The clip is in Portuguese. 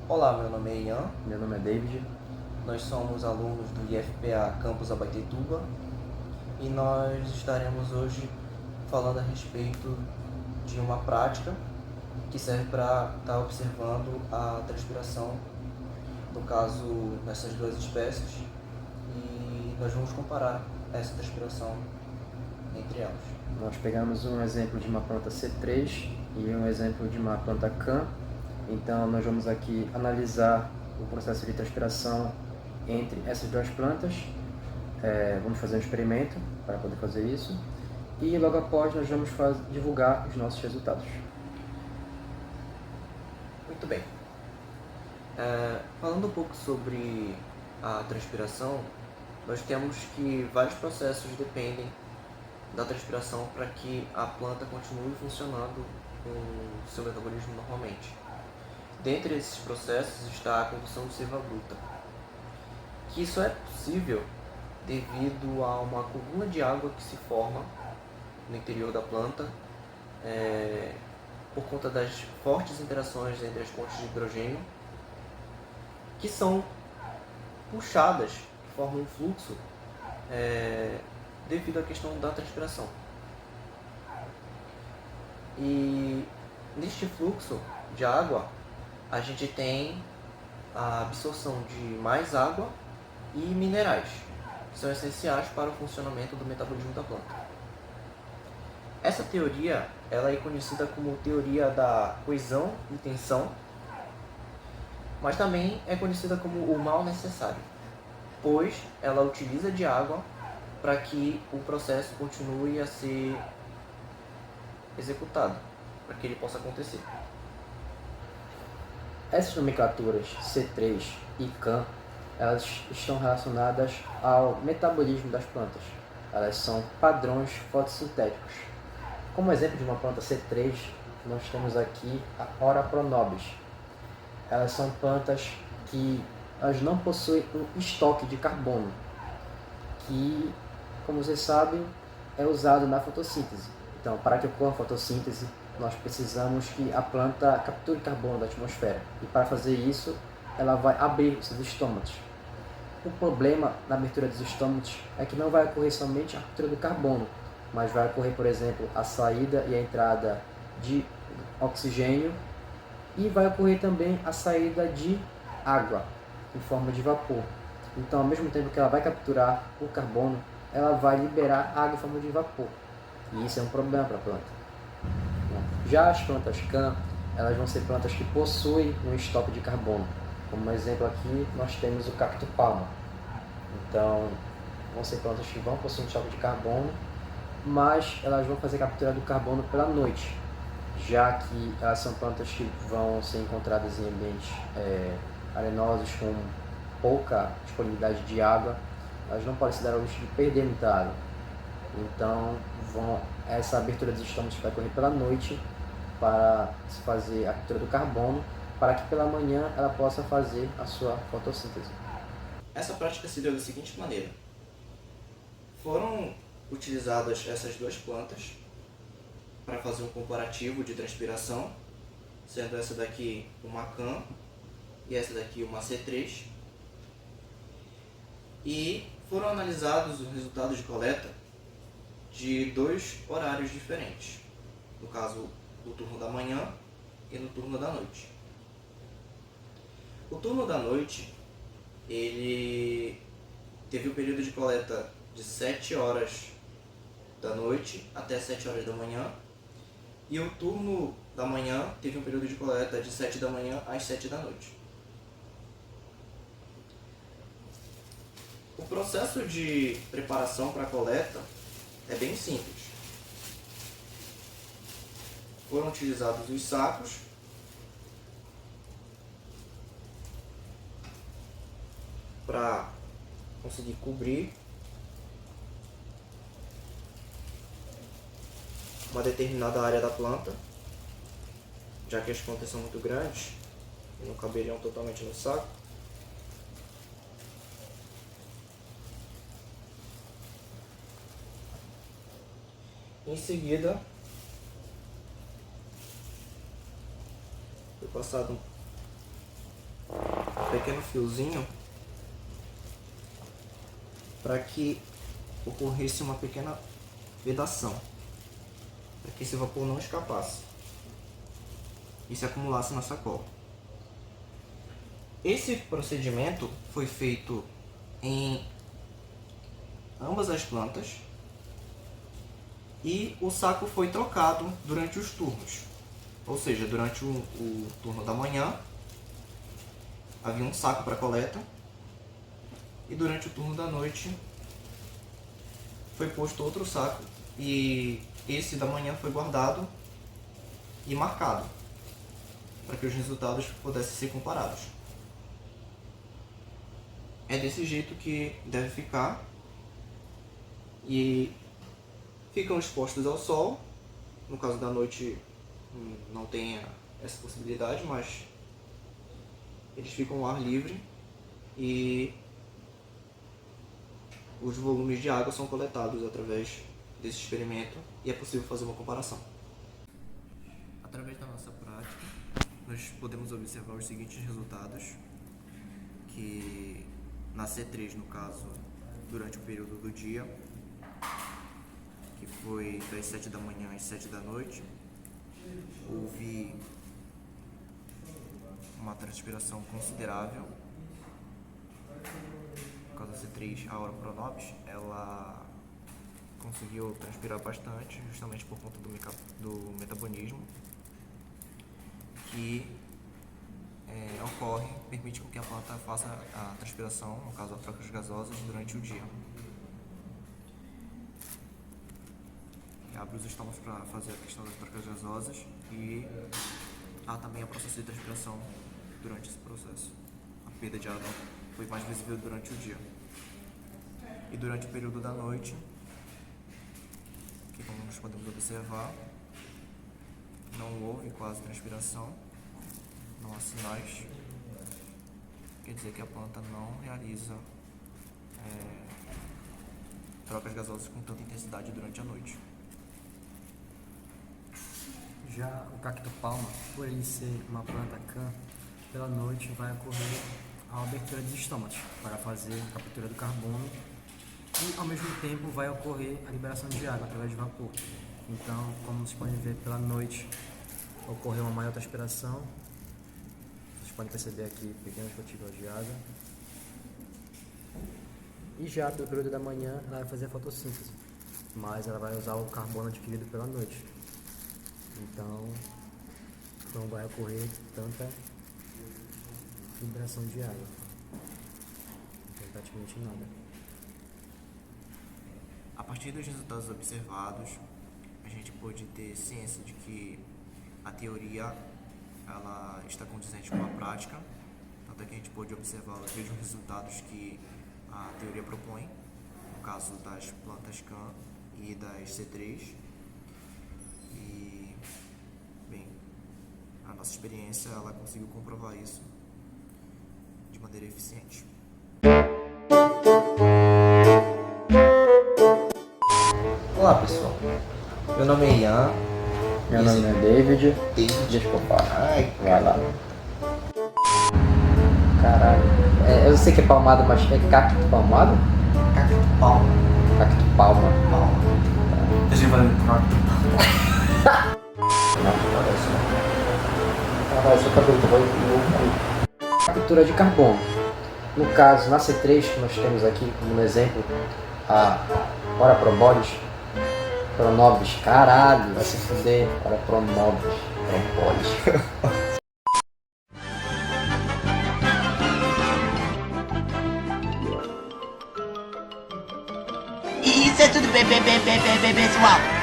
Olá, meu nome é Ian, Meu nome é David. nós somos alunos do IFPA Campus Abaetetuba e nós estaremos hoje falando a respeito de uma prática que serve para estar observando a transpiração, no caso, nessas duas espécies, e nós vamos comparar essa transpiração entre elas. Nós pegamos um exemplo de uma planta C3 e um exemplo de uma planta CAN. Então, nós vamos aqui analisar o processo de transpiração entre essas duas plantas. Vamos fazer um experimento para poder fazer isso. E logo após, nós vamos divulgar os nossos resultados. Muito bem. Falando um pouco sobre a transpiração, nós temos que vários processos dependem da transpiração para que a planta continue funcionando com o seu metabolismo normalmente. Dentre esses processos está a condução de seiva bruta, que isso é possível devido a uma coluna de água que se forma no interior da planta por conta das fortes interações entre as pontes de hidrogênio, que são puxadas, que formam um fluxo devido à questão da transpiração. E neste fluxo de água, a gente tem a absorção de mais água e minerais, que são essenciais para o funcionamento do metabolismo da planta. Essa teoria ela é conhecida como teoria da coesão e tensão, mas também é conhecida como o mal necessário, pois ela utiliza de água para que o processo continue a ser executado, para que ele possa acontecer. Essas nomenclaturas C3 e CAN, elas estão relacionadas ao metabolismo das plantas. Elas são padrões fotossintéticos. Como exemplo de uma planta C3, nós temos aqui a Ora pronobis. Elas são plantas que elas não possuem um estoque de carbono, que, como vocês sabem, é usado na fotossíntese. Então, para que ocorra a fotossíntese, nós precisamos que a planta capture carbono da atmosfera. E para fazer isso, ela vai abrir os seus estômatos. O problema na abertura dos estômatos é que não vai ocorrer somente a captura do carbono, mas vai ocorrer, por exemplo, a saída e a entrada de oxigênio e vai ocorrer também a saída de água em forma de vapor. Então, ao mesmo tempo que ela vai capturar o carbono, ela vai liberar água em forma de vapor. E isso é um problema para a planta. Já as plantas CAN, elas vão ser plantas que possuem um estoque de carbono. Como exemplo aqui, nós temos o cacto palma. Então, vão ser plantas que vão possuir um estoque de carbono, mas elas vão fazer captura do carbono pela noite, já que elas são plantas que vão ser encontradas em ambientes arenosos com pouca disponibilidade de água. Elas não podem se dar ao luxo de perder muita água. Então, essa abertura dos estômagos vai ocorrer pela noite para se fazer a captura do carbono, para que pela manhã ela possa fazer a sua fotossíntese. Essa prática se deu da seguinte maneira: foram utilizadas essas duas plantas para fazer um comparativo de transpiração, sendo essa daqui uma CAN e essa daqui uma C3, e foram analisados os resultados de coleta de dois horários diferentes, no caso do turno da manhã e no turno da noite. O turno da noite ele teve o período de coleta de 7 horas da noite até 7 horas da manhã, e o turno da manhã teve um período de coleta de 7 da manhã às 7 da noite. O processo de preparação para a coleta é bem simples. Foram utilizados os sacos para conseguir cobrir uma determinada área da planta, já que as plantas são muito grandes e não caberiam totalmente no saco. Em seguida, foi passado pequeno fiozinho para que ocorresse uma pequena vedação, para que esse vapor não escapasse e se acumulasse na sacola. Esse procedimento foi feito em ambas as plantas e o saco foi trocado durante os turnos. Ou seja, durante o turno da manhã havia um saco para coleta e durante o turno da noite foi posto outro saco e esse da manhã foi guardado e marcado para que os resultados pudessem ser comparados. É desse jeito que deve ficar e ficam expostos ao sol. No caso da noite não tem essa possibilidade, mas eles ficam ao ar livre e os volumes de água são coletados através desse experimento e é possível fazer uma comparação. Através da nossa prática, nós podemos observar os seguintes resultados, que na C3, no caso, durante o período do dia, que foi das 7 da manhã às 7 da noite, houve uma transpiração considerável. Por causa da C3, a Aura Pronobis, ela conseguiu transpirar bastante, justamente por conta do metabolismo que ocorre, permite com que a planta faça a transpiração, no caso, as trocas gasosas, durante o dia. Abre os estômagos para fazer a questão das trocas gasosas e há também o processo de transpiração durante esse processo. A perda de água foi mais visível durante o dia. E durante o período da noite, que como nós podemos observar, não houve quase transpiração, não há sinais. Quer dizer que a planta não realiza trocas gasosas com tanta intensidade durante a noite. Já o cacto palma, por ele ser uma planta can, pela noite vai ocorrer a abertura dos estômatos para fazer a captura do carbono e ao mesmo tempo vai ocorrer a liberação de água através de vapor. Então, como vocês podem ver, pela noite ocorreu uma maior transpiração. Vocês podem perceber aqui pequenas gotículas de água. E já pelo período da manhã ela vai fazer a fotossíntese, mas ela vai usar o carbono adquirido pela noite. Então, não vai ocorrer tanta liberação de água. Não tem praticamente nada. A partir dos resultados observados, a gente pôde ter ciência de que a teoria ela está condizente com a prática, tanto é que a gente pôde observar os mesmos resultados que a teoria propõe, no caso das plantas CAN e das C3. E, bem, a nossa experiência ela conseguiu comprovar isso de maneira eficiente. Olá pessoal, meu nome é Ian. Meu nome é David. Deixa eu falar. Vai lá. Caralho. Eu sei que é palmada, mas é cacto palmado? Cacto palma. Cacto palma. Palma. A gente vai cacto Caralho, essa cabelo vai louco. Captura de carbono. No caso, na C3, que nós temos aqui como exemplo a Ora Probolis, Pronobis, caralho, vai se fuder, Ora Pronobis, Propolis. Isso é tudo bem, pessoal.